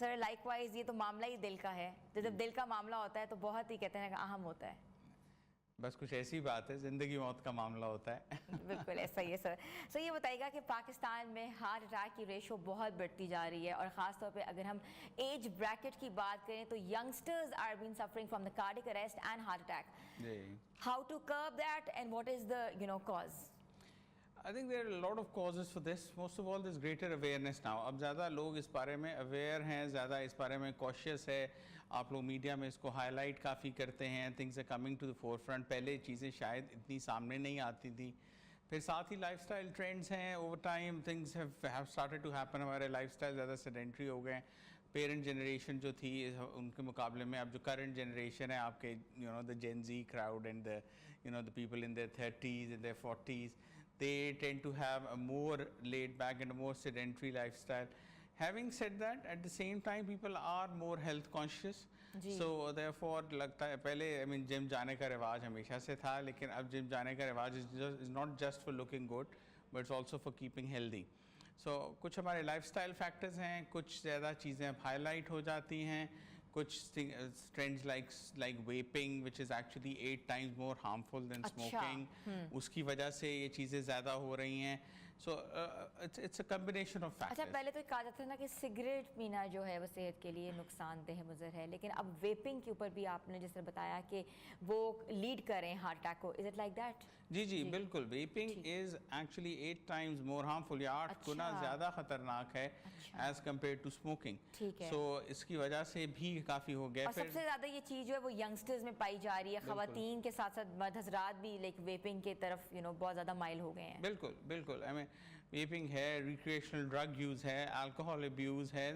Sir like wise یہ تو معاملہ ہی دل کا ہے، جب دل کا معاملہ ہوتا ہے تو بہت ہی کہتے ہیں کہ اہم ہوتا ہے. بس کچھ ایسی بات ہے، زندگی موت کا معاملہ ہوتا ہے. بالکل ایسا ہی ہے سر. سر یہ بتائیے گا کہ پاکستان میں ہارٹ اٹیک کی ریشو بہت بڑھتی جا رہی ہے، اور خاص طور پہ اگر ہم ایج بریکٹ کی بات کریں تو youngsters are been suffering from the cardiac arrest and heart attack. How to curb that and what is the cause? I think there are a lot of causes for this. Most of all, there's greater awareness now. اب زیادہ لوگ اس بارے میں aware ہیں، زیادہ اس بارے میں cautious ہے. آپ لوگ میڈیا میں اس کو ہائی لائٹ کافی کرتے ہیں. Things are coming to the forefront. پہلے چیزیں شاید اتنی سامنے نہیں آتی تھی. پھر ساتھ ہی لائف اسٹائل ٹرینڈز ہیں. Over time things have started to happen. ہمارے لائف اسٹائل زیادہ سیڈنٹری ہو گئے ہیں. پیرنٹ جنریشن جو تھی ان کے مقابلے میں اب جو کرنٹ جنریشن ہے آپ کے the Gen Z crowd and the people in their 30s and their 40s, they tend to have a more laid back and a more sedentary lifestyle. Having said that, at the same time people are more health conscious. So therefore لگتا ہے پہلے جم جانے کا رواج ہمیشہ سے تھا، لیکن اب جم جانے کا رواج is not just for looking good but it's also for keeping healthy. سو کچھ ہمارے لائف اسٹائل فیکٹرز ہیں، کچھ زیادہ چیزیں اب ہائی لائٹ ہو جاتی ہیں. کچھ trends like vaping which is actually 8 times more harmful than smoking. اس کی وجہ سے یہ چیزیں زیادہ ہو رہی ہیں. So it's a combination of factors. اچھا پہلے تو کہا جاتا تھا نا کہ سگریٹ پینا جو ہے وہ صحت کے لیے نقصان دہ مضر ہے، لیکن اب ویپنگ کے اوپر بھی آپ نے جس طرح بتایا کہ وہ لیڈ کر رہے ہیں ہارٹ اٹیک کو. Is it like that? جی بالکل. Vaping is actually 8 times more harmful. یہ 8 گنا زیادہ خطرناک ہے ایز کمپیئر ٹو اسموکنگ. سو اس کی وجہ سے بھی کافی ہو گیا. اور سب سے زیادہ یہ چیز جو ہے وہ ینگسٹرز میں پائی جا رہی ہے. خواتین کے ساتھ ساتھ مرد حضرات بھی لائک ویپنگ کی طرف بہت زیادہ مائل ہو گئے ہیں. بالکل. ویپنگ ہے، ریکریشنل ڈرگ یوز ہے، الکوہول ابیوز ہے.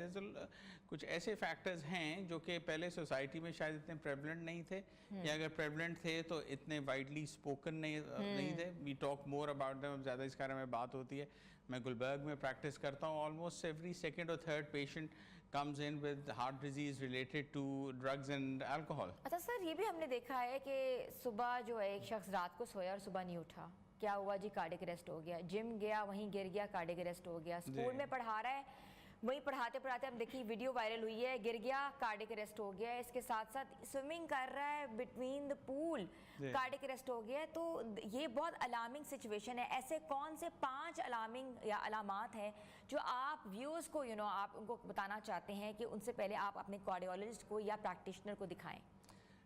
کچھ ایسے فیکٹرز ہیں جو کہ پہلے سوسائٹی میں شاید اتنے پریولنٹ نہیں تھے، یا اگر پریولنٹ تھے تو اتنے وائڈلی اسپوکن نہیں تھے. We talk more about them. اب زیادہ اس بارے میں بات ہوتی ہے. میں گلبرگ میں پریکٹس کرتا ہوں. آلموسٹ ایوری سیکنڈ اور third patient comes in with heart disease related to drugs and alcohol. اچھا سر یہ بھی ہم نے دیکھا ہے کہ صبح جو ہے ایک شخص رات کو سویا اور صبح نہیں اٹھا، کیا ہوا جی؟ کارڈک اریسٹ ہو گیا. جم گیا وہیں گر گیا، کارڈک اریسٹ ہو گیا. اسکول میں پڑھا رہا ہے، وہیں پڑھاتے ہم دیکھیے ویڈیو وائرل ہوئی ہے، گر گیا، کارڈک اریسٹ ہو گیا. اس کے ساتھ ساتھ سوئمنگ کر رہا ہے between the pool, cardiac arrest ہو گیا. تو یہ بہت الارمنگ سچویشن ہے. ایسے کون سے 5 الارمنگ یا علامات ہیں جو آپ ویورز کو آپ ان کو بتانا چاہتے ہیں کہ ان سے پہلے آپ اپنے کارڈیولوجسٹ کو یا پریکٹیشنر کو دکھائیں؟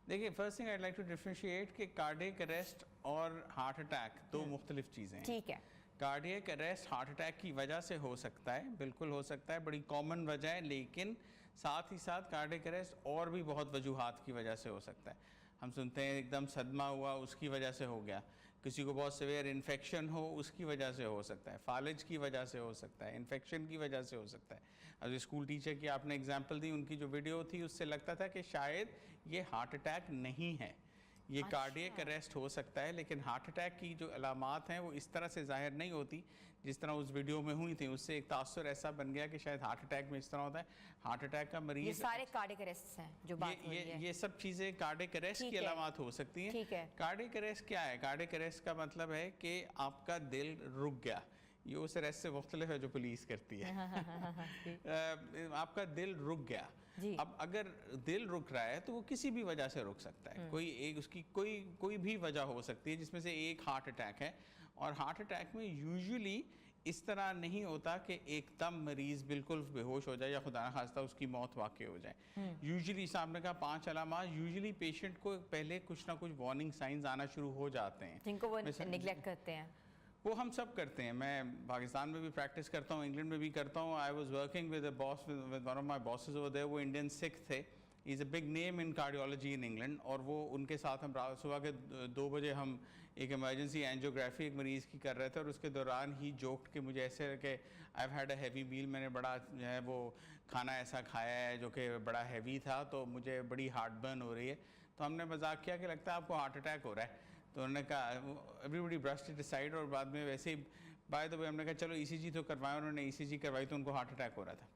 دیکھیے first thing I like to differentiate کہ کارڈیک اریسٹ اور ہارٹ اٹیک دو مختلف چیزیں ہیں. ٹھیک ہے. کارڈیک اریسٹ ہارٹ اٹیک کی وجہ سے ہو سکتا ہے، بالکل ہو سکتا ہے، بڑی کامن وجہ ہے. لیکن ساتھ ہی ساتھ کارڈیک اریسٹ اور بھی بہت وجوہات کی وجہ سے ہو سکتا ہے. ہم سنتے ہیں ایک دم صدمہ ہوا اس کی وجہ سے ہو گیا، کسی کو بہت سیویئر انفیکشن ہو اس کی وجہ سے ہو سکتا ہے، فالج کی وجہ سے ہو سکتا ہے، انفیکشن کی وجہ سے ہو سکتا ہے. اب اسکول ٹیچر کی آپ نے اگزامپل دی، ان کی جو ویڈیو تھی اس سے لگتا تھا کہ شاید یہ ہارٹ اٹیک نہیں ہے، یہ کارڈیک اریسٹ ہو سکتا ہے. لیکن ہارٹ اٹیک کی جو علامات ہیں وہ اس طرح سے ظاہر نہیں ہوتی جس طرح اس ویڈیو میں ہوئی تھی. اس سے ایک تاثر ایسا بن گیا کہ شاید ہارٹ اٹیک میں اس طرح ہوتا ہے. ہارٹ اٹیک کا مریض، یہ سارے کارڈک اریسٹ ہیں جو بات ہو رہی ہے، یہ سب چیزیں کارڈک اریسٹ کی علامات ہو سکتی ہیں. ٹھیک ہے. کارڈک اریسٹ کیا ہے؟ کارڈک اریسٹ کا مطلب ہے کہ آپ کا دل رک گیا. یہ اس اریسٹ سے مختلف ہے جو پولیس کرتی ہے. آپ کا دل رک گیا. اب اگر دل رک رہا ہے تو وہ کسی بھی وجہ سے رک سکتا ہے. اس کی کوئی بھی وجہ ہو سکتی ہے جس میں سے ایک ہارٹ اٹیک ہے. اور ہارٹ اٹیک میں یوزلی اس طرح نہیں ہوتا کہ ایک دم مریض بالکل بے ہوش ہو جائے یا خدا نخواستہ اس کی موت واقع ہو جائے. یوزلی سامنے کا 5 علامات، یوزلی پیشنٹ کو پہلے کچھ نہ کچھ وارننگ سائنز آنا شروع ہو جاتے ہیں جن کو وہ نیگلیکٹ کرتے ہیں. وہ ہم سب کرتے ہیں. میں پاکستان میں بھی پریکٹس کرتا ہوں، انگلینڈ میں بھی کرتا ہوں. I was working with a boss with one of my bosses over there. وہ انڈین سکھ تھے. He is a big name in cardiology in England. اور وہ ان کے ساتھ ہم صبح کے 2 بجے ہم ایک ایمرجنسی اینجیوگرافی ایک مریض کی کر رہے تھے. اور اس کے دوران ہی جوکڈ کہ مجھے ایسے کہ I have had a heavy meal, میں نے بڑا جو ہے وہ کھانا ایسا کھایا ہے جو کہ بڑا ہیوی تھا، تو مجھے بڑی ہارٹ برن ہو رہی ہے. تو ہم نے مذاق کیا کہ لگتا ہے آپ کو ہارٹ اٹیک ہو رہا ہے. تو انہوں نے کہا everybody burst it aside. اور بعد میں ویسے ہی بائی دا وے ہم نے کہا چلو ECG تو کروائیں. انہوں نے ECG کروائی تو ان کو ہارٹ اٹیک ہو رہا تھا.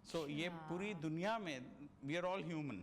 سو یہ پوری دنیا میں we are all human.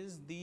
is the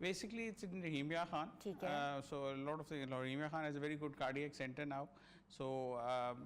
Basically, it's in Rahimia Khan. So a lot of things. Rahimia Khan has a very good cardiac center now. So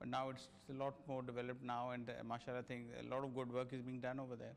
But now it's a lot more developed now, and mashallah, think a lot of good work is being done over there.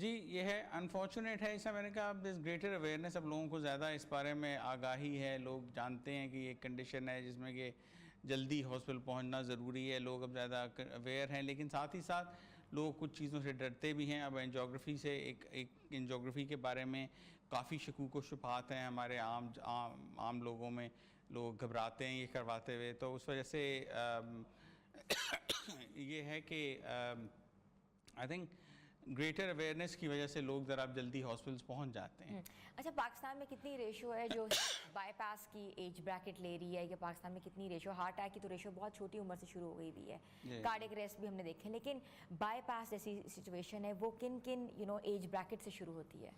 جی یہ ہے unfortunate ہے، ایسا میں نے کہا اب دس greater awareness, اب لوگوں کو زیادہ اس بارے میں آگاہی ہے، لوگ جانتے ہیں کہ یہ کنڈیشن ہے جس میں کہ جلدی ہاسپٹل پہنچنا ضروری ہے، لوگ اب زیادہ اویئر ہیں، لیکن ساتھ ہی ساتھ لوگ کچھ چیزوں سے ڈرتے بھی ہیں. اب اینجیوگرافی سے ایک اینجیوگرافی کے بارے میں کافی شکوک و شبہات ہیں ہمارے عام لوگوں میں، لوگ گھبراتے ہیں یہ کرواتے ہوئے، تو اس وجہ سے یہ ہے کہ آئی تھنک گریٹر اویئرنیس کی وجہ سے لوگ ذرا جلدی ہاسپٹلس پہنچ جاتے ہیں. اچھا پاکستان میں کتنی ریشو ہے جو بائی پاس کی ایج بریکٹ لے رہی ہے، یا پاکستان میں کتنی ریشو؟ ہارٹ اٹیک کی تو ریشو بہت چھوٹی عمر سے شروع ہو گئی بھی ہے، کارڈک ریسٹ بھی ہم نے دیکھے، لیکن بائی پاس جیسی سچویشن ہے وہ کن ایج بریکٹ سے شروع ہوتی ہے؟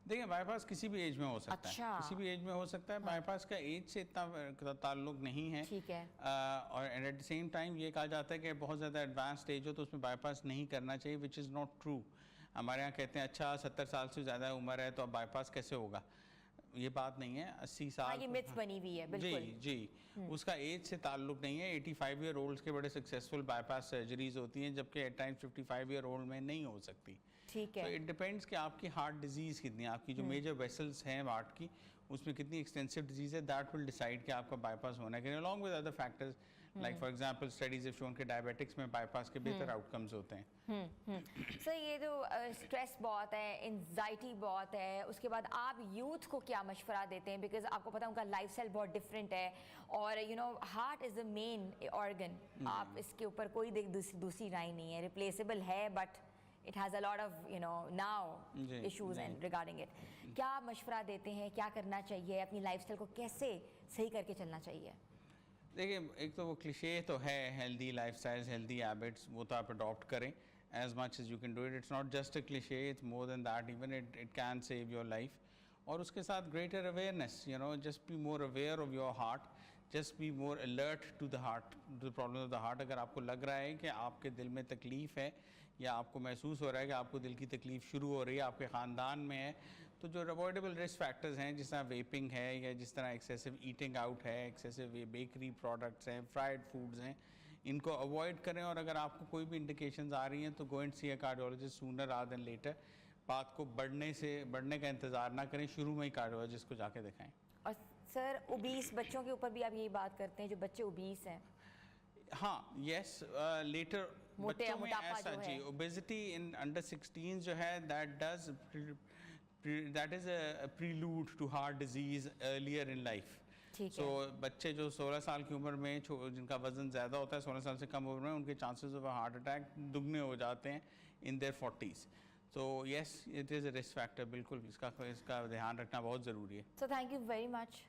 دیکھیں بائی پاس کسی بھی ایج میں ہو سکتا ہے، کسی بھی ایج میں ہو سکتا ہے، بائی پاس کا ایج سے اتنا تعلق نہیں ہے. ٹھیک ہے. اور ایٹ دی سیم ٹائم یہ کہا جاتا ہے کہ بہت زیادہ ایڈوانس ایج ہو تو اس میں بائی پاس نہیں کرنا چاہیے، وچ از ناٹ ٹرو. ہمارے یہاں کہتے ہیں اچھا 70 سال سے زیادہ عمر ہے تو اب بائی پاس کیسے ہوگا، یہ بات نہیں ہے. 80 سال یہ متس بنی ہوئی ہے بالکل. جی اس کا ایج سے تعلق نہیں ہے. 85 ایئر اولڈس کے بڑے سکسیزفل بائی پاس سرجریز ہوتی ہیں، جبکہ ایٹ ٹائمز 55 ایئر اولڈ میں نہیں ہو سکتی. ٹھیک ہے. تو اٹ ڈپینڈس کہ آپ کی ہارٹ ڈیزیز کتنی ہے، آپ کی جو میجر ویسلس ہیں ہارٹ کی اس میں کتنی ایکسٹینسو ڈیزیز ہے، دیٹ ول ڈیسائڈ کہ آپ کا بائی پاس ہونا ہے کہ along with other factors like for example studies have shown کہ ڈائبیٹکس میں بائی پاس کے بہتر آؤٹ کمز ہوتے ہیں. سر یہ جو اسٹریس بہت ہے، انزائٹی بہت ہے، اس کے بعد آپ یوتھ کو کیا مشورہ دیتے ہیں؟ بیکاز آپ کو پتا ہے ان کا لائف اسٹائل بہت ڈفرینٹ ہے، اور heart is the main organ, آپ اس کے اوپر کوئی دوسری رائے نہیں ہے، ریپلیسیبل ہے but it has a lot of now issues and regarding it. کیا مشورہ دیتے ہیں، کیا کرنا چاہیے، اپنی لائف اسٹائل کو کیسے صحیح کر کے چلنا چاہیے؟ دیکھیں ایک تو وہ کلیشے تو ہے، healthy life styles, healthy habits, وہ تو آپ اڈاپٹ کریں as much as you can do it. It's not just a cliche, it's more than that even. It can save your life. اور اس کے ساتھ greater awareness, just be more aware of your heart, just be more alert to the heart, to the problem of the heart. اگر آپ کو لگ رہا ہے کہ آپ کے دل میں تکلیف ہے، یا آپ کو محسوس ہو رہا ہے کہ آپ کو دل کی تکلیف شروع ہو رہی ہے، آپ کے خاندان میں ہے، تو جو اوائڈیبل رسک فیکٹرز ہیں جس طرح ویپنگ ہے، یا جس طرح ایکسیسو ایٹنگ آؤٹ ہے، ایکسیسو بیکری پروڈکٹس ہیں، فرائیڈ فوڈز ہیں، ان کو اوائڈ کریں. اور اگر آپ کو کوئی بھی انڈیکیشنز آ رہی ہیں تو go and see a cardiologist sooner rather than later. بات کو بڑھنے کا انتظار نہ کریں، شروع میں ہی کارڈیولوجسٹ کو جا کے دکھائیں. اور سر اوبیس بچوں کے اوپر بھی آپ یہی بات کرتے ہیں، جو بچے اوبیس ہیں؟ ہاں یس، لیٹر بچوں میں ایسا جی اوبیزٹی ان انڈر 16 جو ہے that is a prelude to heart disease earlier in life. So بچے جو 16 سال کی عمر میں جن کا وزن زیادہ ہوتا ہے، 16 سال سے کم عمر میں، ان کے چانسز آف ہارٹ اٹیک دگنے ہو جاتے ہیں ان دیئر 40s. تو yes it is a risk factor, بالکل اس کا دھیان رکھنا بہت ضروری ہے. So thank you very much